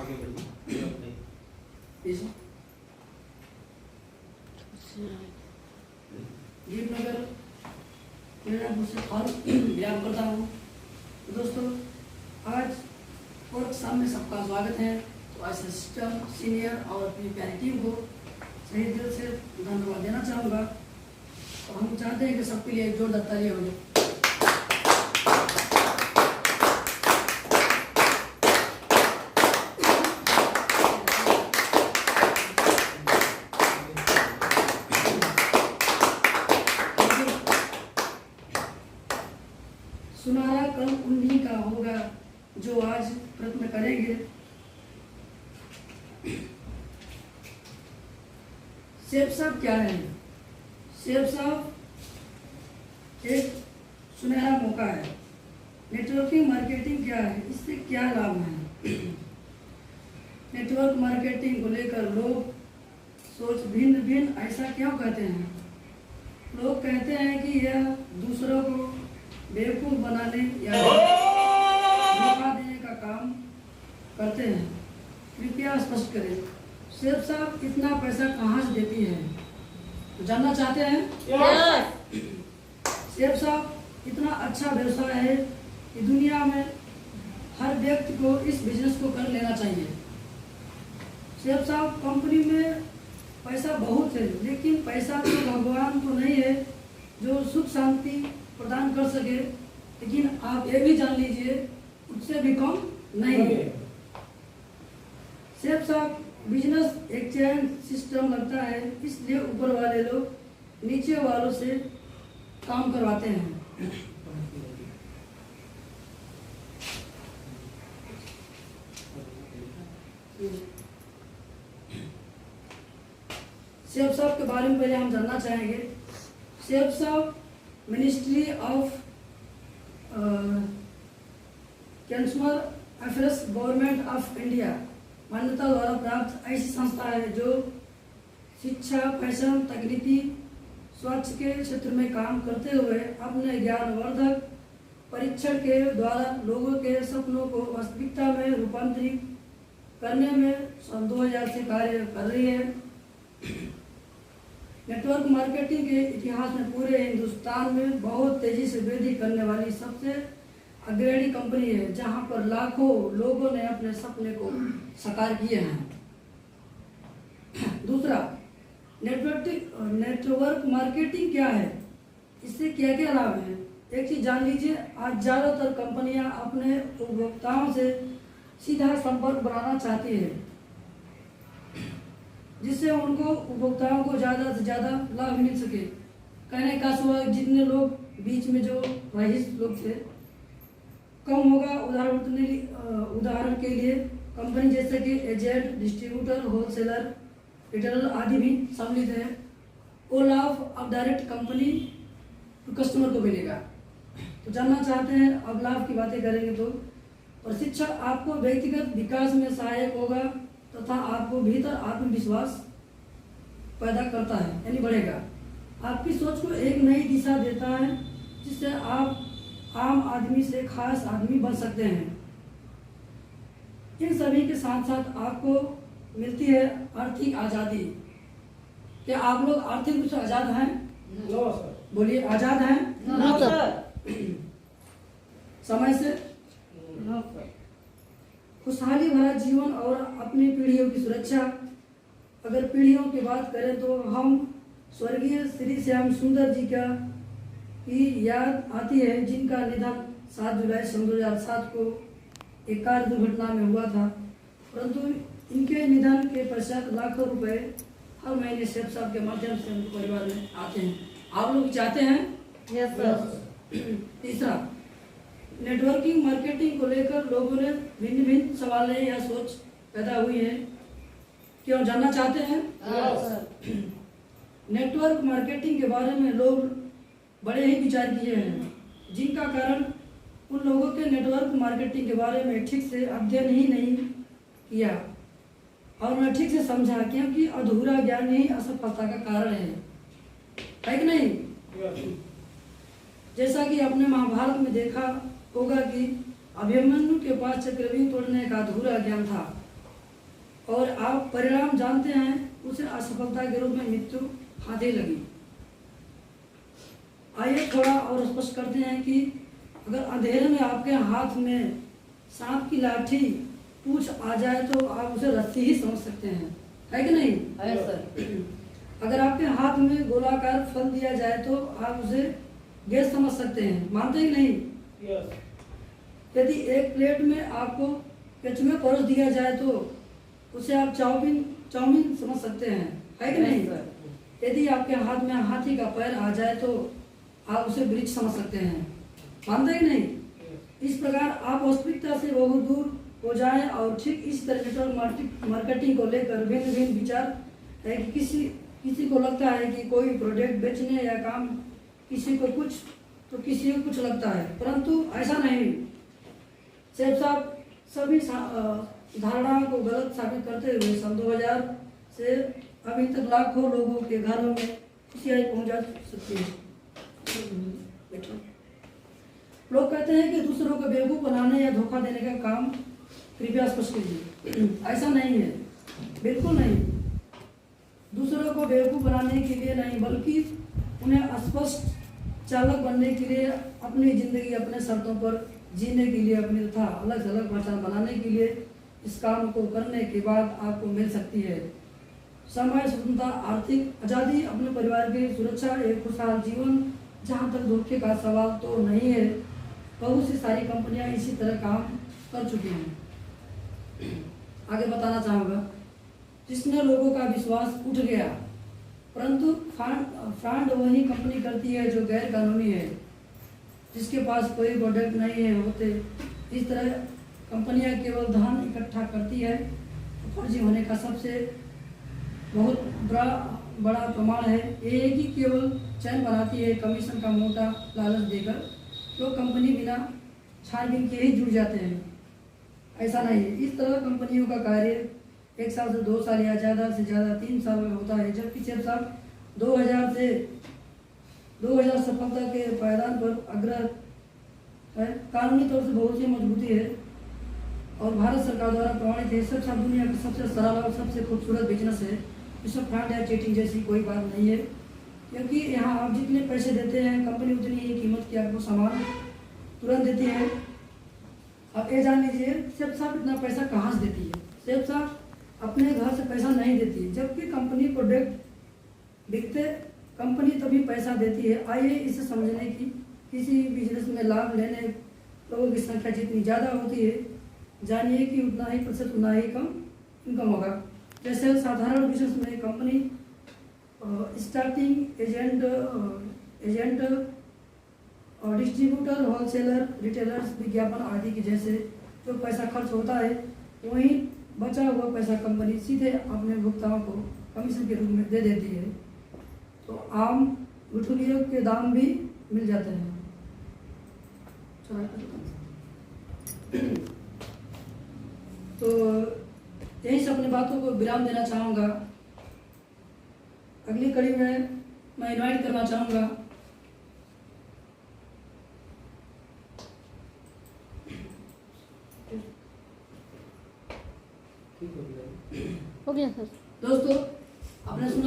आगे बढ़िए। गीतनगर मीनापुर से कॉल विराम करता हूँ। तो दोस्तों, आज वर्कशॉप में सबका स्वागत है। तो आज असिस्टेंट सीनियर और अपनी प्यारी टीम को सही दिल से धन्यवाद देना चाहूँगा। तो हम चाहते हैं कि सबके लिए एक जोरदार तालियां हो जाए। सुनहरा कल उन्हीं का होगा जो आज प्रयत्न करेंगे। शेफ साहब क्या है? शेफ साहब एक सुनहरा मौका है। नेटवर्किंग मार्केटिंग क्या है? इससे क्या लाभ है? नेटवर्क मार्केटिंग को लेकर लोग सोच भिन्न भिन्न ऐसा क्यों कहते हैं? लोग कहते हैं कि यह दूसरों को बेवकूफ बनाने या धोखा देने का काम करते हैं। कृपया स्पष्ट करें, शेफ साहब इतना पैसा कहाँ से देती है? तो जानना चाहते हैं? शेफ साहब इतना अच्छा व्यवसाय है कि दुनिया में हर व्यक्ति को इस बिजनेस को कर लेना चाहिए। शेफ साहब कंपनी में पैसा बहुत है, लेकिन पैसा तो भगवान तो नहीं है जो सुख शांति प्रदान कर सके। लेकिन आप ये भी जान लीजिए, उससे भी कम नहीं है। शेफ साहब बिजनेस एक्सचेंज सिस्टम लगता है, इसलिए ऊपर वाले लोग नीचे वालों से काम करवाते हैं। शेफ साहब के बारे में पहले हम जानना चाहेंगे। शेफ साहब ministry of consumer affairs government of India मान्यता द्वारा प्राप्त ऐसी संस्था है जो शिक्षा, फैशन, तकनीकी, स्वच्छ के क्षेत्र में काम करते हुए अपने ज्ञानवर्धक परीक्षण के द्वारा लोगों के सपनों को वास्तविकता में रूपांतरित करने में सन 2000 से कार्य कर रही है। नेटवर्क मार्केटिंग के इतिहास में पूरे हिंदुस्तान में बहुत तेजी से वृद्धि करने वाली सबसे अग्रणी कंपनी है, जहां पर लाखों लोगों ने अपने सपने को साकार किए हैं। दूसरा, नेटवर्क मार्केटिंग क्या है? इससे क्या क्या लाभ है? एक चीज जान लीजिए, आज ज्यादातर कंपनियां अपने उपभोक्ताओं से सीधा संपर्क बनाना चाहती है, जिससे उनको उपभोक्ताओं को ज़्यादा से ज़्यादा लाभ मिल सके। कहने का स्वभाव, जितने लोग बीच में जो रईस लोग थे कम होगा। उदाहरण के लिए कंपनी जैसे कि एजेंट, डिस्ट्रीब्यूटर, होलसेलर, रिटेलर आदि भी सम्मिलित है। वो लाभ अब डायरेक्ट कंपनी कस्टमर को मिलेगा। तो जानना चाहते हैं, अब लाभ की बातें करेंगे तो प्रशिक्षण आपको व्यक्तिगत विकास में सहायक होगा तथा आपको भीतर आत्मविश्वास पैदा करता है, यानी बढ़ेगा। आपकी सोच को एक नई दिशा देता है, जिससे आप आम आदमी से खास आदमी बन सकते हैं। इन सभी के साथ साथ आपको मिलती है आर्थिक आज़ादी। क्या आप लोग आर्थिक रूप से आज़ाद हैं? No sir. बोलिए, आज़ाद हैं? No sir. समय से? No sir. खुशहाली भरा जीवन और अपनी पीढ़ियों की सुरक्षा। अगर पीढ़ियों की बात करें तो हम स्वर्गीय श्री श्याम सुंदर जी का की याद आती है, जिनका निधन 7 जुलाई सन 2007 को एक कार दुर्घटना में हुआ था। परंतु इनके निधन के पश्चात लाखों रुपए हर महीने शेफ साहब के माध्यम से उनके परिवार में आते हैं। आप लोग चाहते हैं? Yes sir. तीसरा, नेटवर्किंग मार्केटिंग को लेकर लोगों ने भिन्न भिन्न सवालें या सोच पैदा हुई है। क्यों जानना चाहते हैं? नेटवर्क मार्केटिंग के बारे में लोग बड़े ही विचार किए हैं, जिनका कारण उन लोगों के नेटवर्क मार्केटिंग के बारे में ठीक से अध्ययन ही नहीं किया और न ठीक से समझा, क्योंकि अधूरा ज्ञान ही असफलता का कारण है कि नहीं? जैसा कि आपने महाभारत में देखा होगा कि अभिमन्यु के पास चक्रव्यूह तोड़ने का अधूरा ज्ञान था, और आप परिणाम जानते हैं, उसे असफलता के रूप में मृत्यु आने लगी। आइए थोड़ा और स्पष्ट करते हैं कि अगर अंधेरे में आपके हाथ में सांप की लाठी पूंछ आ जाए तो आप उसे रस्सी ही समझ सकते हैं, है कि नहीं? है सर। अगर आपके हाथ में गोलाकार फल दिया जाए तो आप उसे गैस समझ सकते हैं, मानते हैं कि नहीं? यस। यदि एक प्लेट में आपको केचुए परोस दिया जाए तो उसे आप चाउमीन समझ सकते हैं, है कि नहीं? यदि आपके हाथ में हाथी का पैर आ जाए तो आप उसे वृक्ष समझ सकते हैं, मानते हैं कि नहीं? इस प्रकार आप वास्तविकता से बहुत दूर हो जाएं और ठीक इस तरह नेटवर्क मार्केटिंग को लेकर भिन्न भिन्न विचार है कि किसी को लगता है कि कोई प्रोडक्ट बेचने या काम, किसी को कुछ तो किसी को कुछ लगता है, परंतु ऐसा नहीं। शेफ साहब सभी धारणाओं को गलत साबित करते हुए सन 2000 से अभी तक लाखों लोगों के घरों में खुशियाँ पहुँचा सकती है। लोग कहते हैं कि दूसरों को बेवकूफ़ बनाने या धोखा देने का काम कृपया स्पष्ट कीजिए। ऐसा नहीं है, बिल्कुल नहीं। दूसरों को बेवकूफ़ बनाने के लिए नहीं, बल्कि उन्हें अस्पष्ट चालक बनने के लिए, अपनी ज़िंदगी अपने शर्तों पर जीने के लिए, अपनी तथा अलग से अलग पहचान बनाने के लिए इस काम को करने के बाद आपको मिल सकती है समय, स्वतंत्रता, आर्थिक आज़ादी, अपने परिवार की सुरक्षा, एक खुशहाल जीवन। जहाँ तक धोखे का सवाल तो नहीं है, बहुत सी सारी कंपनियां इसी तरह काम कर चुकी हैं। आगे बताना चाहूँगा, जिसने लोगों का विश्वास उठ गया, परंतु फ्रॉड वही कंपनी करती है जो गैर कानूनी है, जिसके पास कोई प्रोडक्ट नहीं है होते। इस तरह कंपनियां केवल धन इकट्ठा करती है। फर्जी होने का सबसे बहुत बड़ा प्रमाण है ये कि केवल चैन बनाती है, कमीशन का मोटा लालच देकर तो कंपनी बिना छानबीन के ही जुड़ जाते हैं। ऐसा नहीं है। इस तरह कंपनियों का कार्य 1 साल से 2 साल या ज़्यादा से ज़्यादा 3 साल में होता है, जबकि शेफ साहब 2000 से 2000 सफलता के पायदान पर अग्रह है। कानूनी तौर से बहुत सी मजबूती है और भारत सरकार द्वारा प्रमाणित है। शेफ साहब दुनिया की सबसे सरल और सबसे खूबसूरत बिजनेस है। इसमें फ्रॉड या चीटिंग जैसी कोई बात नहीं है, क्योंकि यहाँ आप जितने पैसे देते हैं कंपनी उतनी ही कीमत की आपको सामान तुरंत देती है। आप ये जान लीजिए शेफ साहब इतना पैसा कहाँ से देती है। शेफ साहब अपने घर से पैसा नहीं देती है, जबकि कंपनी प्रोडक्ट बिकते कंपनी तभी पैसा देती है। आइए इसे समझने की, किसी बिजनेस में लाभ लेने लोगों की संख्या जितनी ज़्यादा होती है, जानिए कि उतना ही प्रतिशत उतना ही कम इनकम होगा। जैसे साधारण बिजनेस में कंपनी स्टार्टिंग एजेंट और डिस्ट्रीब्यूटर, होलसेलर, रिटेलर्स, विज्ञापन आदि की जैसे जो पैसा खर्च होता है, वहीं बचा हुआ पैसा कंपनी सीधे अपने भुगतान को कमीशन के रूप में दे देती है। तो आम गुठलियों के दाम भी मिल जाते हैं। तो यही से अपनी बातों को विराम देना चाहूँगा। अगली कड़ी में मैं इनवाइट करना चाहूँगा ठीक हो गया। हो गया सर। दोस्तों, आपने सुना